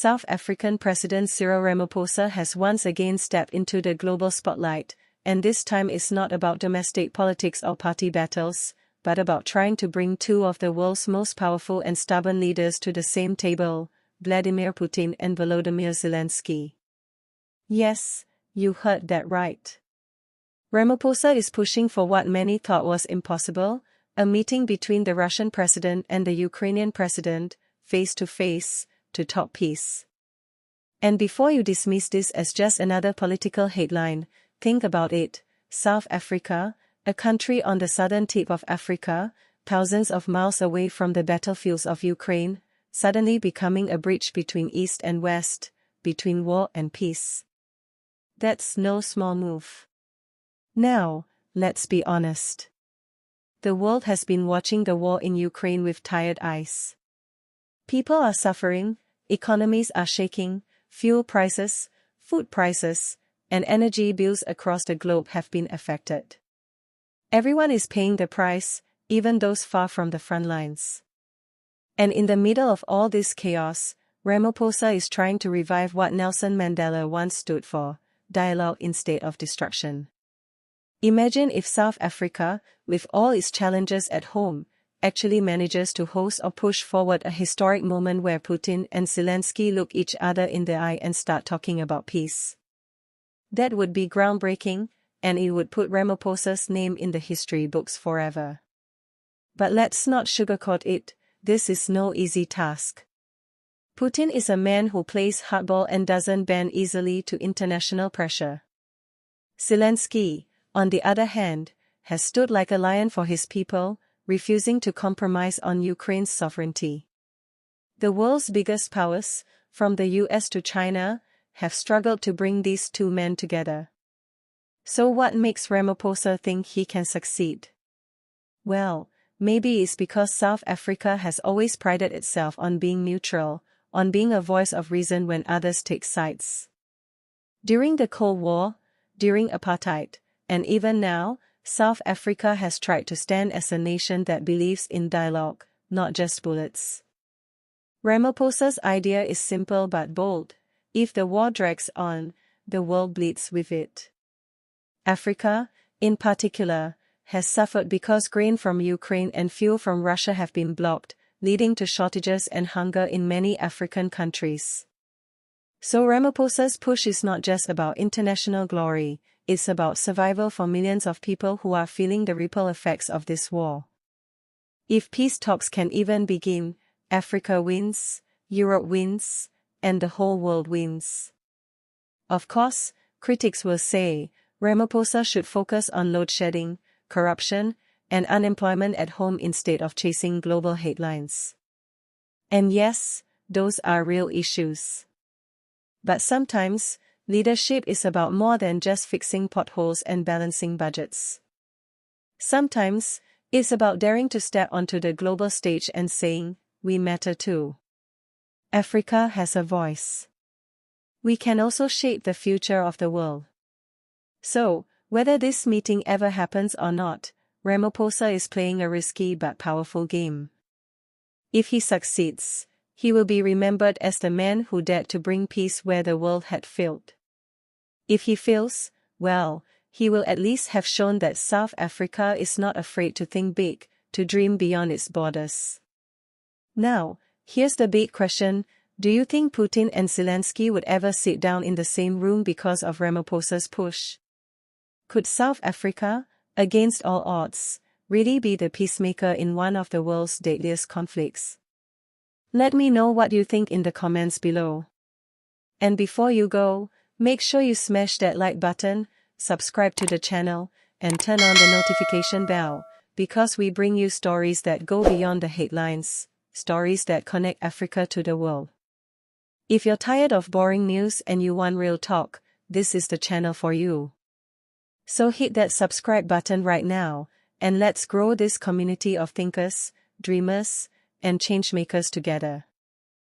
South African President Cyril Ramaphosa has once again stepped into the global spotlight, and this time it's not about domestic politics or party battles, but about trying to bring two of the world's most powerful and stubborn leaders to the same table, Vladimir Putin and Volodymyr Zelensky. Yes, you heard that right. Ramaphosa is pushing for what many thought was impossible, a meeting between the Russian president and the Ukrainian president, face to face, to talk peace. And before you dismiss this as just another political headline, think about it. South Africa, a country on the southern tip of Africa, thousands of miles away from the battlefields of Ukraine, suddenly becoming a bridge between East and West, between war and peace. That's no small move. Now, let's be honest. The world has been watching the war in Ukraine with tired eyes. People are suffering, economies are shaking, fuel prices, food prices, and energy bills across the globe have been affected. Everyone is paying the price, even those far from the front lines. And in the middle of all this chaos, Ramaphosa is trying to revive what Nelson Mandela once stood for: dialogue instead of destruction. Imagine if South Africa, with all its challenges at home, actually manages to host or push forward a historic moment where Putin and Zelensky look each other in the eye and start talking about peace. That would be groundbreaking, and it would put Ramaphosa's name in the history books forever. But let's not sugarcoat it, this is no easy task. Putin is a man who plays hardball and doesn't bend easily to international pressure. Zelensky, on the other hand, has stood like a lion for his people, refusing to compromise on Ukraine's sovereignty. The world's biggest powers, from the US to China, have struggled to bring these two men together. So what makes Ramaphosa think he can succeed? Well, maybe it's because South Africa has always prided itself on being neutral, on being a voice of reason when others take sides. During the Cold War, during apartheid, and even now, South Africa has tried to stand as a nation that believes in dialogue, not just bullets. Ramaphosa's idea is simple but bold: if the war drags on, the world bleeds with it. Africa, in particular, has suffered because grain from Ukraine and fuel from Russia have been blocked, leading to shortages and hunger in many African countries. So Ramaphosa's push is not just about international glory, it's about survival for millions of people who are feeling the ripple effects of this war. If peace talks can even begin, Africa wins, Europe wins, and the whole world wins. Of course, critics will say, Ramaphosa should focus on load shedding, corruption, and unemployment at home instead of chasing global headlines. And yes, those are real issues. But sometimes, leadership is about more than just fixing potholes and balancing budgets. Sometimes, it's about daring to step onto the global stage and saying, we matter too. Africa has a voice. We can also shape the future of the world. So, whether this meeting ever happens or not, Ramaphosa is playing a risky but powerful game. If he succeeds, he will be remembered as the man who dared to bring peace where the world had failed. If he fails, well, he will at least have shown that South Africa is not afraid to think big, to dream beyond its borders. Now, here's the big question: do you think Putin and Zelensky would ever sit down in the same room because of Ramaphosa's push? Could South Africa, against all odds, really be the peacemaker in one of the world's deadliest conflicts? Let me know what you think in the comments below. And before you go, make sure you smash that like button, subscribe to the channel, and turn on the notification bell, because we bring you stories that go beyond the headlines, stories that connect Africa to the world. If you're tired of boring news and you want real talk, this is the channel for you. So hit that subscribe button right now, and let's grow this community of thinkers, dreamers, and changemakers together.